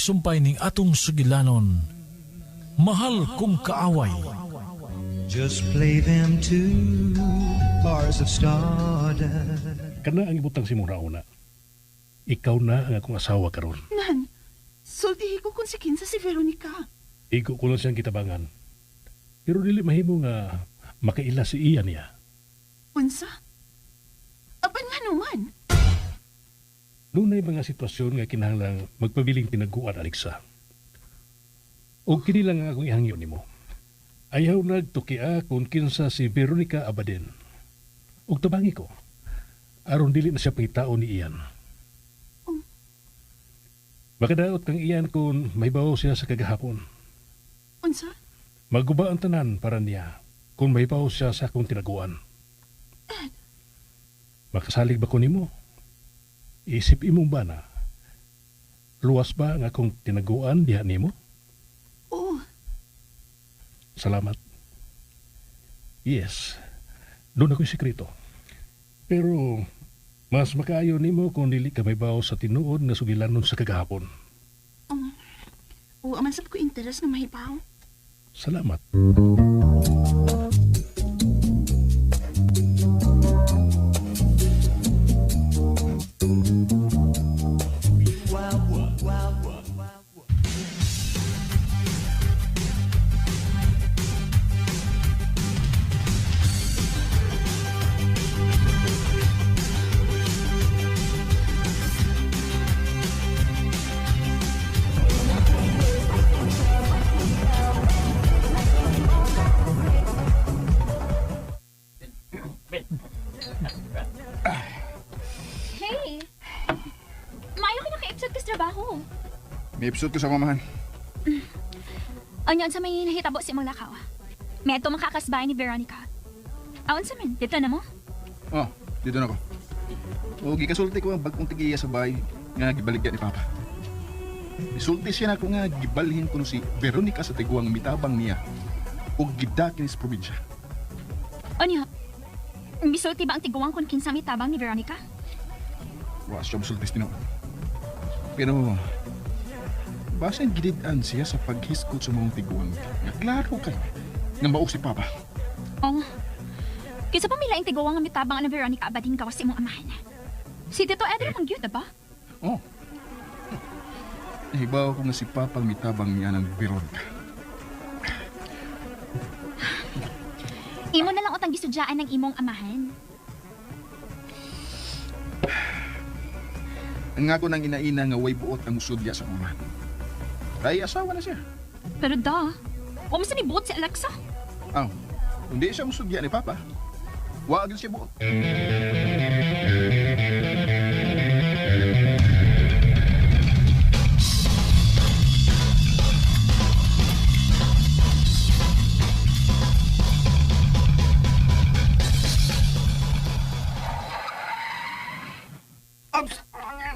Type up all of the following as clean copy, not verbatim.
sumpay ning atong sugilanon. Mahal kong kaaway. Just play them two bars of stardust. Kana ang ibutang si mong rauna. Ikaw na ang akong asawa karon. Nan, sultihi ko kung si Kinsa si Veronica. Igo ko lang siyang kitabangan. Pero dili mahimo nga makaila si iya niya. Unsa? Apan nga naman. Doon ay mga sitwasyon nga kinahanglang magpabiling tinaguan, Alexa. O kini lang nga akong ihangyo nimo. Ayaw nagtukia kung kinsa si Veronica Abaden. Ug tabangi ko, aron dili na siya pangitao ni iyan. Makadaot kang iyan kung may bawo siya sa kagahapon. Unsa? Maguba ang tanan para niya kung may bawo siya sa akong tinaguan. Makasalig ba ko nimo? Isip imong ba na? Luwas ba ang akong tinaguan diha nimo? Oh, Salamat. Yes, doon ako'y sekreto. Pero, mas makaayo nimo kung dili ka may bawo sa tinuod nga sugilanon sa kagahapon. aman sab ko interes na mahibaw. Salamat. Hey! Maayo ka naka-episode ka sa trabaho. May episode ko sa mamahan. Anyan sa may nahitabo si mong lakaw. May ato makakasbahay ni Veronica. Aon sa man, dito na mo? Oh, dito na ko. O, gikasulti ko ang bagong tigiya sa bahay nga gibaligyan ni Papa. Isulti siya na ako nga gibalhin ko no si Veronica sa tiguang mitabang niya o gidakin sa probinsya. O niya, bisulti ba ang tiguang kung kinsang itabang ni Veronica? Wa siya musultis tinoon. Pero, basan gidid-an siya sa paghiskot sa mga tiguang. Nga klaro kay nga maok si Papa. Oh, kisa pa milaing tiguang ang mitabang ni Veronica abadin kawas si mong amahan. Si Tito Edre mang gyud ba? Oh. Nahibaw ko nga si Papa ang mitabang niya ng Veronica. Imo na lang utang gisudyaan ng imong amahan. Ang nga ko nang inaina nga way buot ang usudya sa mamahan. Kaya asawa na siya. Pero da, wa mo sa ni buot si Alexa. Aw, hindi siya musudya ni Papa. Wag siya buot.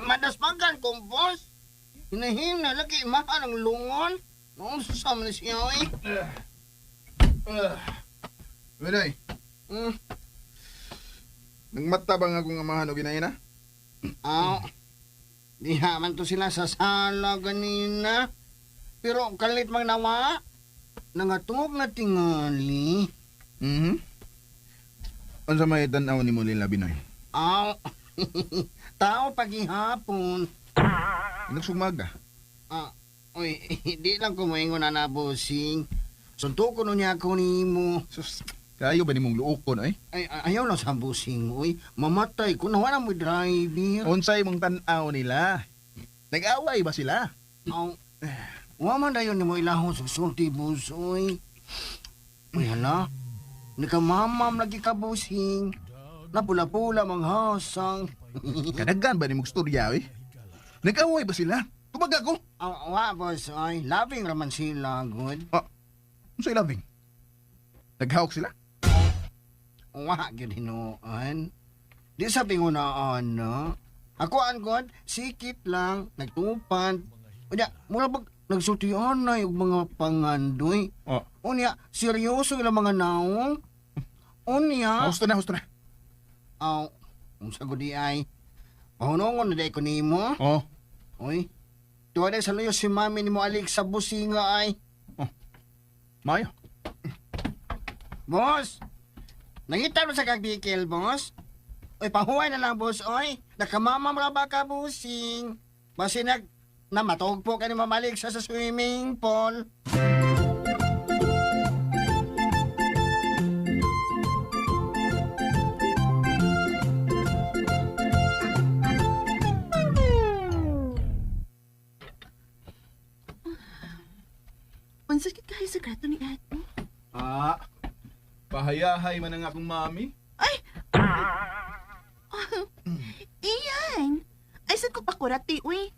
Madaspagan kong boss. Hinahina lagi mahal ang lungon. Noong sasama na siya eh. Widay, nagmata bang akong amahan o ginaina? Di man to sila sa sala ganina. Pero kalit mang nawa. Nangatungog na tingali. Ano sa may tanaw ni mo Lila Binoy? Tao paghihapon. Nagsumaga. Uy, di lang kumaingon na nabosing. Suntok ko nun niya ako ni mo. Sus, kayo ba ni mong luokon ay? Ayaw lang sa busing, uy. Mamatay ko na wala mo driver. Unsay mong tanaw nila? Nag-away ba sila? Waman dayon ni mo ilahon sa sulti busoy. Uy, hala. Nikamamam lagi ka busing. Napula-pula manghasang. Kadagan ba ni mong storya eh? Nag-away ba sila? Tumaga ko. Wa, boss, ay. Labing raman sila, good. Unsay labing? Naghawak sila? Wa, gininuan. Di sabi ko na, ano. Ako, good, sikit lang, nagtupan. Unya, mula bag, nagsultian na yung mga pangandoy. Unya, seryoso yung mga naong. Unya. Husto na. Kung sa gudi ay, mahunongon na day ko ni mo. Oh. Uy, Tuwa na sa luyo si mami ni mo alik sa businga ay. Mayo. Boss! Nangita mo sa kagbikil, boss? Oy, pahuway na lang, boss, oy. Nakamama mo na ba ka, busing? Basi namatog po ka ni mamalik sa swimming pool. Unsa kit kahay sekreto ni Ato? Pahayahay man ang akong mami. Iyan! Ay, saan ko pakurati, uy?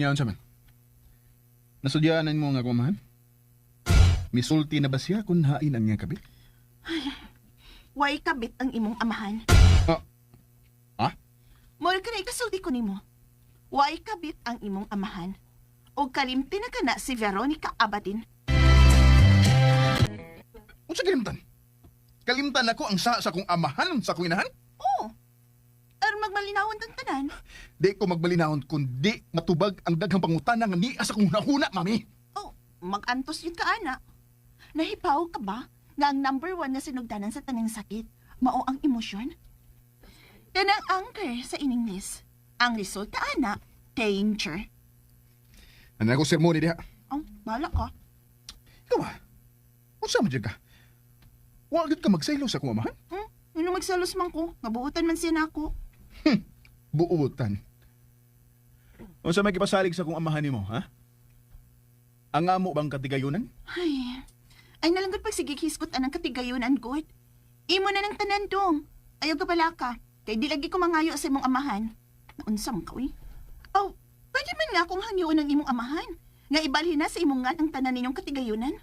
Yan sa man. Nasudyaanan mo nga kumahan? Misulti na ba siya kung hain ang niyang kabit? Way kabit ang imong amahan. Mora ka na ikasulti ko nimo. Way kabit ang imong amahan. O kalimti na kana si Veronica Abadin. Kung sa kalimtan? Kalimtan ako ang sa kong amahan sa kong inahan? Oo. Aron magmalinawon tang tanan. Di ko magbalinahon kundi matubag ang daghang pangutana nga niya sa kong hunahuna, mami. Oh, mag-antos yun ka, ana. Nahipaw ka ba nga ang number 1 na sinugdanan sa tanang sakit, mao ang emosyon? Kanang anchor sa iningnis. Ang resulta, ana, danger. Ano na ako sermoni diha? Oh, bala ka. Ikaw ba? Kung saan mo dyan ka? Wagad ka magsaylo sa kong amahan? Ano magsalos man ko? Nabuutan man siya na ako. Buutan. Kung saan may kipasalig sa kong amahan mo, ha? Ang amo bang katigayunan? Ay nalanggod pag sige hiskot anang katigayunan, good. Imo na ng tanan dong. Ayaw ka bala ka. Kay di lagi ko mangayo sa imong amahan. Naunsam ka, uy. Oh, pwede man nga akong hangyoon ng imong amahan. Nga ibalhin na sa imong nga ang tanan ninyong katigayunan.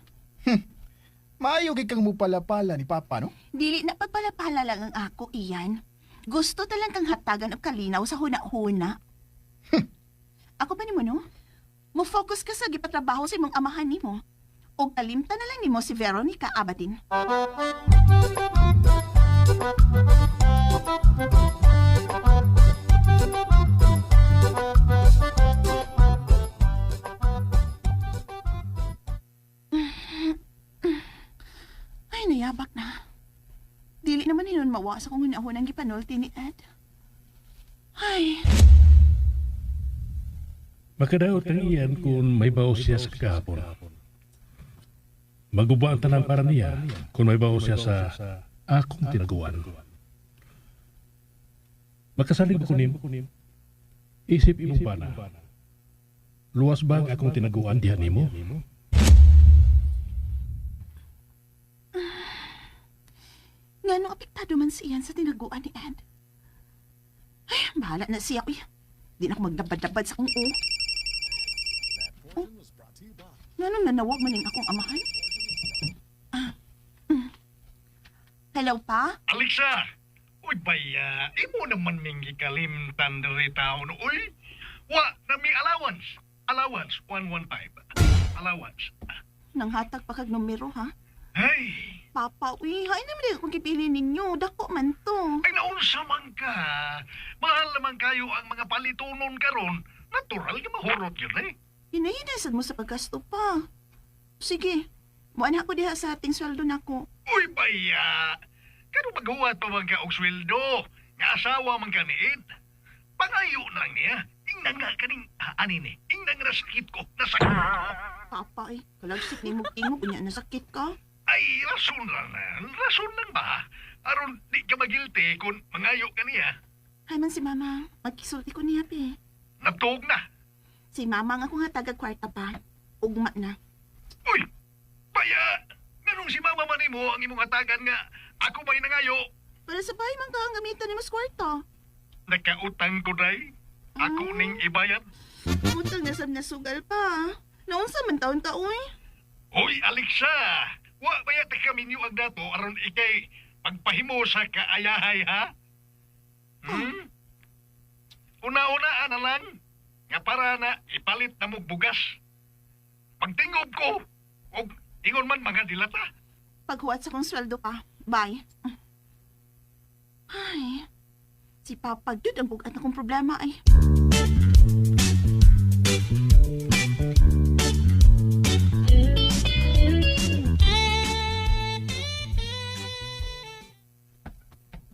Maayo kay kang mupalapala ni Papa, no? Dili na pagpalapala lang ang ako, iyan. Gusto talang kang hatagan og kalinaw sa huna-huna. Ako pa nimo, no? Mo-focus ka sa gipatrabaho sa imong amahan nimo. O kalimta na lang nimo si Veronica Abadin. Ay, nayabak na. Dili naman hinon mawa sa kung hunahon ang gipanulti ni Ed. Ay, Makadaot ang iyan kung may baos siya sa kahapon. Maguba ang tanan para niya kung may baos siya sa akong tinaguan. Makasalig ko nim, isip imong bana. Luwas ba ang akong tinaguan dihan nimo? nga nung apektado man siyan sa tinaguan ni Ed. Ay, bahala na siya ko. Di na ako magdabad-dabad sa kong Nga nung nanawag maning akong amahan. Hello, pa? Alexa! Uy, baya, imo naman mingi kalimtan dari taon. Uy, wa, na may allowance. Allowance, 115. Allowance. Nanghatag pa kag numero, ha? Ay, Papa, uy, hain naman akong kipili ninyo. Dako man to. ay naunsa man ka. Mahal naman kayo ang mga palitunon karon. Natural ka mahurot yun eh. Hinahinasad mo sa paggasto pa. Sige, muan ako diha sa ating sweldo nako. Uy, baya, kano magawa pa man ka og sweldo? Nga asawa man ka ni Ed. Pangayo na niya. Ingnan nga kaning, ani ni, ingnan nga nasakit ko. Nasakit ko. Papa, kalagsik ni mo tingog unya nasakit ka. Ay, rason lang na. Rason lang ba? Aron, di ka magilty kung mangayo ka niya. Hay man si Mama, magkisulti ko niya, pe. Nabtuog na. Si Mama nga kung hatagag kwarta pa. Ugma na. Uy! Baya! Ganong si mama man mo ang imong hatagan nga ako ba'y nangayo? Para sa bahay man ka ang gamitan ni mas kwarta. Nakautang ko day. Ako ning ibayad. Utang na sab na sugal pa. Naunsa man taon ka, uy? Uy, Alexa! Wa baya ta kami niyo ang dato aron ikay pagpahimo sa kaayahay, ha? Una-una na lang nga para na ipalit na mo bugas. Pagtingob ko, o ingon man mga dilata. Paghuwat sa kong sweldo pa. Bye. Ay, si Papa, yun ang bugat akong problema ay.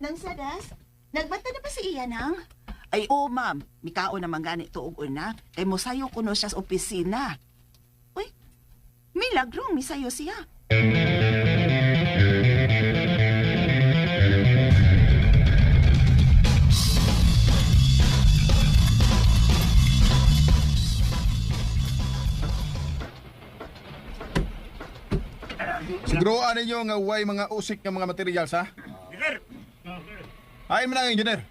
Nang sadas, nagbata na pa si iya nang? Ay, oo, ma'am. Mikao naman ganit tuog una. Kay mosayo ko no siya sa opisina. Uy, milagrong misayo siya. Siguruan ninyo nga way mga usik nga mga materials, ha? Ay, man ang engineer.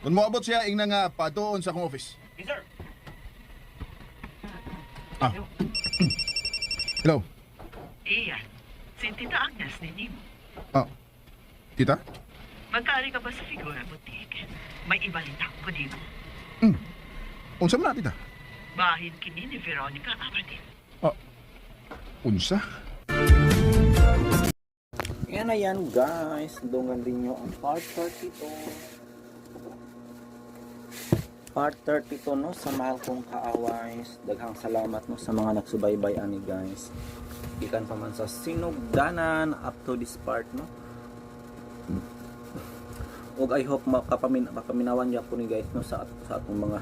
Kung moabot siya, ing na nga patuon sa akong office. Ah. Hello. Iyan, si Tita Agnes ni Nimo. Ah. Tita? Magkari ka ba sa figura butik? May ibalita ko dito. Unsa man na, tita? Bahin kini ni Veronica Abadin. Ah. Unsa? Yan na yan guys, dungan din nyo ang part 32. Part 32 no, sa mahal kong kaaways. Daghang salamat no sa mga nagsubaybay ani guys. Ikan pa man sa sinugdanan up to this part no. Ug I hope makapaminawan niya po ni guys no sa atong mga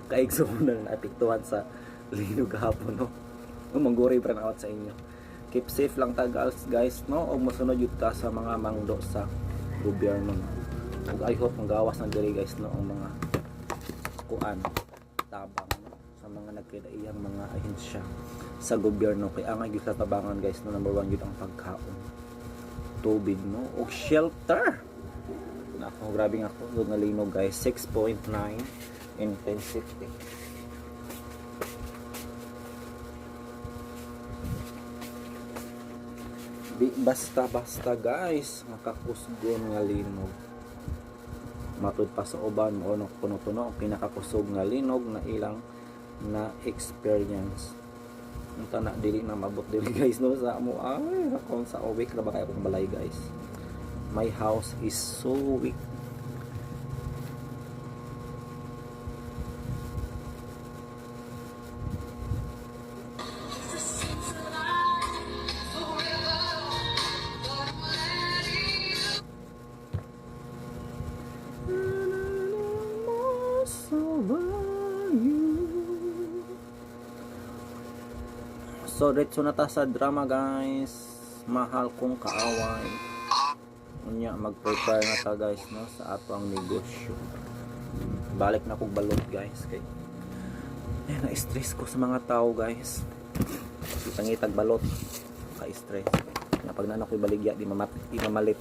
kaigsunan na apektuhan sa linog hapon no. Mangguri pa na sa inyo. Keep safe lang ta guys no, og mosunod yun ta sa mga mangdo sa gobyerno no. Ug I hope magawas na diri guys no ang mga kuan tabang no? Sa mga nagkidaiyang mga ahensya sa gobyerno kay angay gyud sa tabangan guys no. Number 1 gyud ang pagkaon, tubig no ug shelter. Nako grabe nga ako nga linog guys, 6.9 intensity. Di basta guys makakusgon nga linog. Matud pa sa uban mo no puno-puno ang pinakakusog nga linog na ilang na experience. Unta na dili na mabot dili guys no sa amo ay rakon sa week na ba kay akong balay guys. My house is so weak. So, diretso na ta sa drama guys. Mahal kong kaaway. Unya, mag-prepare na ta guys no, sa ato ang negosyo. Balik na kong balot guys. Kay na-stress ko sa mga tao guys. Itangitag balot. Ka-stress. Pag nanak ko'y baligya, di mamalit.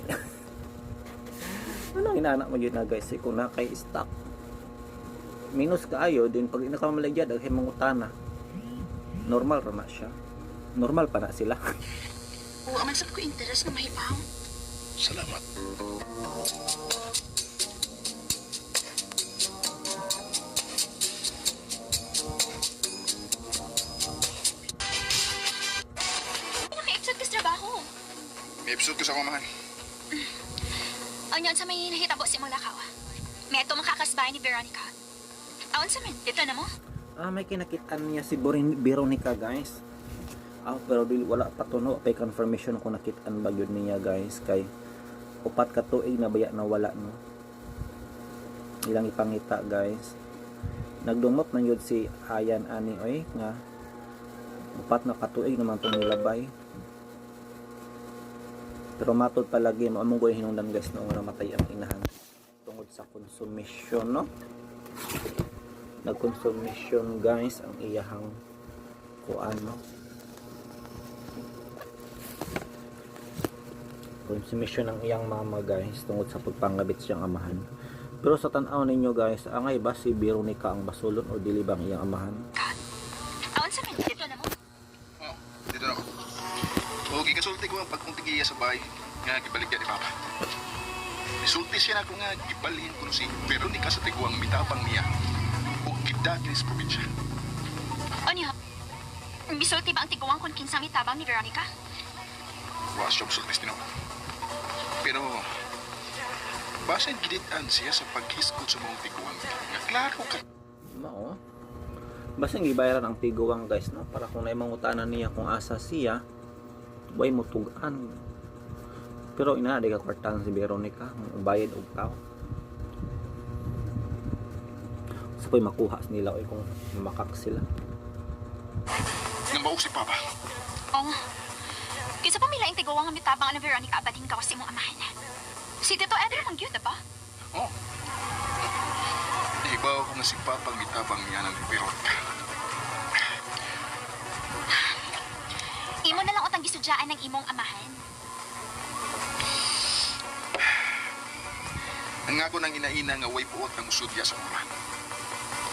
Ano inanak mo yun na guys? Kung na kay stock. Minus kaayo, din pag inakamaligya, daghay mangutana. Normal ra na siya. Normal pa na sila. Oo, aman sab ko interes na mahibaw. Salamat. Naka-episode ka sa trabaho. May episode ko sa mamahan. Ang yan sa may nahitabo si mong lakaw. May ito makakasbahay ni Veronica. Aon sa men, dito na mo? May kinakitaan niya si Veronica guys. Pero wala pa to no, pay confirmation kung nakitaan ba yun niya guys. Kay upat ka tuig na baya na wala no. Ilang ipangita guys. Nagdumot na yun si Ayan ani oy nga upat na katuig naman itong nilabay. Pero matod palagi mo among goy hinungdan guys no nga namatay ang inahan tungod sa konsumisyon no. Nagkonsumisyon guys ang iyahang kuan no. Konsumisyon ng iyang mama guys tungod sa pagpangabit siyang amahan. Pero sa tanaw ninyo guys, angay ba si Veronica ang basulon o dili bang iyang amahan? Aon sa men, dito na mo? Oh, dito na ako. O, gikasulti ko ang pagkuntigiya sa bahay nga gibaligyan ni Papa. Isulti siya na ako nga gibalhin ko si Veronica sa tiguang mitapang niya o gidatin sa probinsya. O niya, bisulti ba ang tiguang kung kinsang itabang ni Veronica? Was siya sultis din ako. Pero, basin giditaan siya sa paghiskot sa mga tiguang nga klaro ka. Mao. Basta gibayaran ang tiguang guys no para kung naimangutanan niya kung asa siya, way mutugan. Pero ina di ka kwartahan si Veronica, bayad og tao. Sa po'y makuha nila oy kung makak sila. Nang si Papa. Oh, kaysa pa mila intigawa nga mitabang ni Veronica abading kawas imong amahan. Si Tito Eder mang gyud ba? Oh. Ibaw ko nga si Papa ang mitabang niya ng Veronica. Imo na lang utang gisudyaan ng imong amahan. Ang ako nang inaina nga way puot ng usudya sa ulan.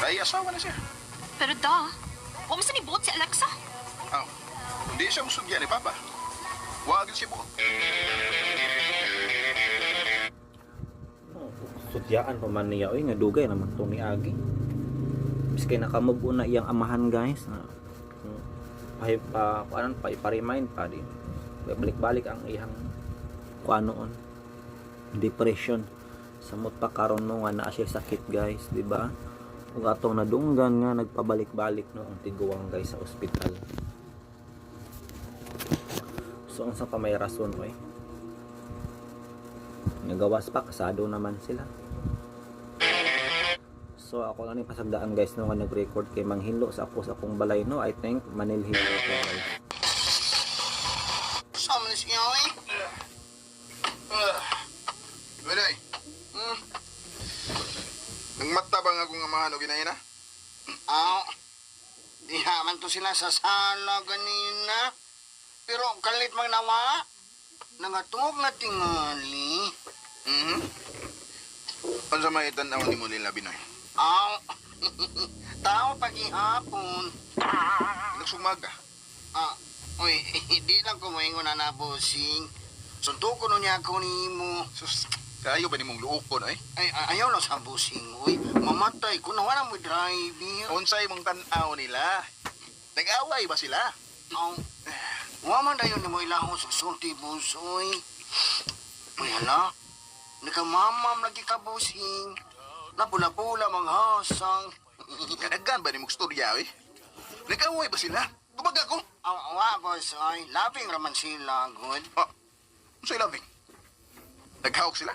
Kaya asawa na siya. Pero da, huwag mo sa nibuot si Alexa. Aw, hindi siya usudya ni Papa. Wag siya buot. Sudyaan pa man niya oy nga dugay naman to ni Agi. Biskay nakamove una iyang amahan guys na pa-remind pa din. Balik-balik ang iyang kuanoon depression. Samot pa karon no nga naa siya sakit guys, di ba? Ug atong nadunggan nga nagpabalik-balik no ang tiguang guys sa ospital. So unsa pa may rason oy? Nagawas pa kasado naman sila. So ako lang ni pasagdaan guys no nga nag-record kay Manghilo sa akong balay no. I think Manilhilo ko guys. Sama na siya, oy. Waday. Nagmatabang akong amahan o ginahina? Di haman to sila sa sala ganina. Pero kalit mang nawa. Nangatog na tingali. Ano sa may tanaw ni mo nila, Binoy? Tao pag-ihapon. Nagsumaga. Uy, hindi lang kumaingon na nabosing. Sunto ko nun niya ako ni mo. Sus, kayo ba ni mong luokon, ay? Ayaw lang sa busing, uy. Mamatay ko na wala mo driving. Unsay mong tanaw nila? Nag-away ba sila? Waman dayon ni mo ilahon sa sulti busoy. Uy, hala. Nakamamam lagi ka busing. Napula-pula mga hasang. Kanagan ba ni mong storya, eh? Nag-away ba sila? Tumaga ko. Wa, boss, ay. Labing raman sila, good. Unsay labing? Naghawak sila?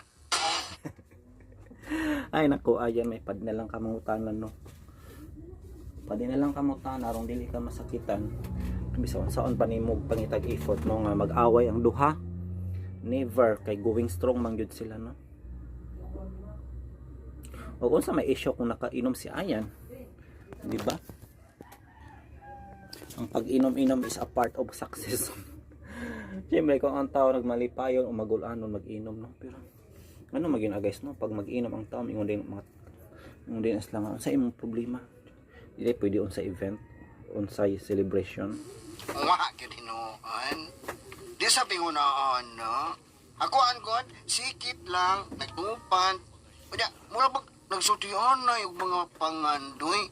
Ay naku, ayan may pad na lang kamangutanan no. Pad na lang kamangutanan aron dili ka masakitan. Bisan saon pa nimo pangitag effort mo nga mag-away ang duha. Never kay going strong man gyud sila no. O kung sa may issue kung nakainom si Ayan, di ba? Ang pag-inom-inom is a part of success. Siyempre kung ang tao nagmalipayon o magulanon mag-inom no, pero ano maging guys no, pag mag-inom ang tao ingon din lang sa imong problema. Dili pwede on sa event, on sa celebration. Wa gyud hinuon. Di sabi ko na ano. Ako angkot sikit lang nagtupan. Unya mura bag nagsultihan na yung mga pangandoy.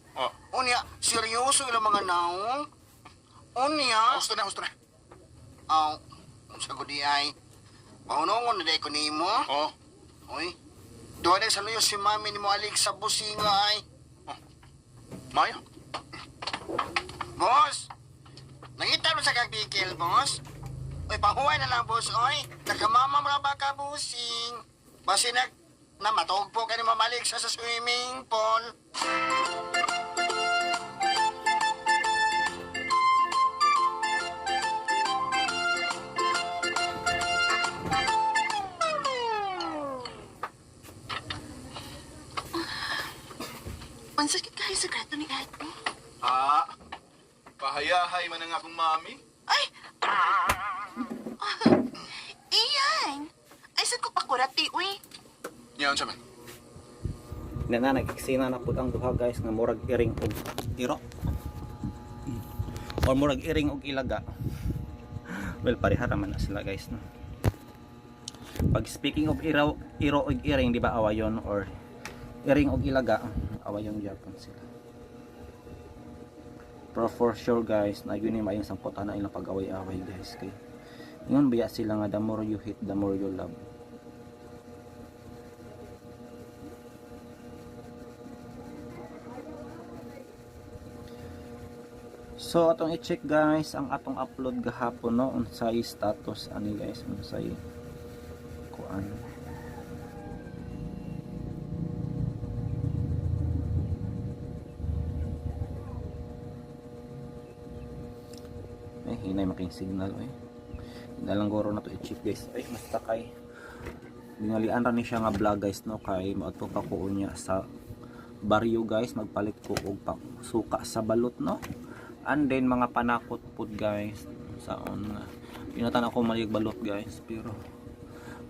Unya seryoso ilang mga naong. Unya. Husto na. Sa gudi ay. Maunongon na day ko nimo. Uy. Doon ay sa luyo si mami ni mo alik sa businga ay. Mayo. Boss. Nangita mo sa kagdikil, boss. Uy, pahuway na lang, boss. Uy, nakamama mo na ba ka, busing? Basi namatog po ka ni mamalik sa swimming pool. Ang sakit kayo sa grato ni Ate. Pahayahay man ang akong mami. Ay! Iyan! Ay, saan ko pakurati, uy? Yan siya man. Nagkiksina na po ang duha guys nga murag iring og iro. Or murag iring og ilaga. Well, pareha naman na sila guys no. Pag speaking of iro og iring, di ba awayon or iring og ilaga, awayon gyapon sila. Pero for sure guys, na yun yung mayong samputan na ilang pag-away-away guys. Kay yun biya sila nga the more you hate, the more you love. So atong i-check guys ang atong upload gahapon no unsay status ani guys unsay daan. Hinay making signal dalang goro na to i-chip guys. Basta kay ginalian ra ni siya nga vlog guys no, kay maadto pa ko unya sa baryo guys, magpalit ko og suka sa balot no, and then mga panakot pud guys sa pinatan ako malig balot guys, pero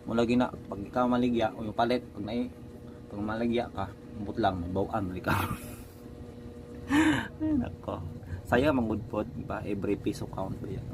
mula gina pag ikaw maligya o yung palit pag maligya ka but lang bawaan ka. Ay nako, sayang mangud pod ba, every piso count ba yan.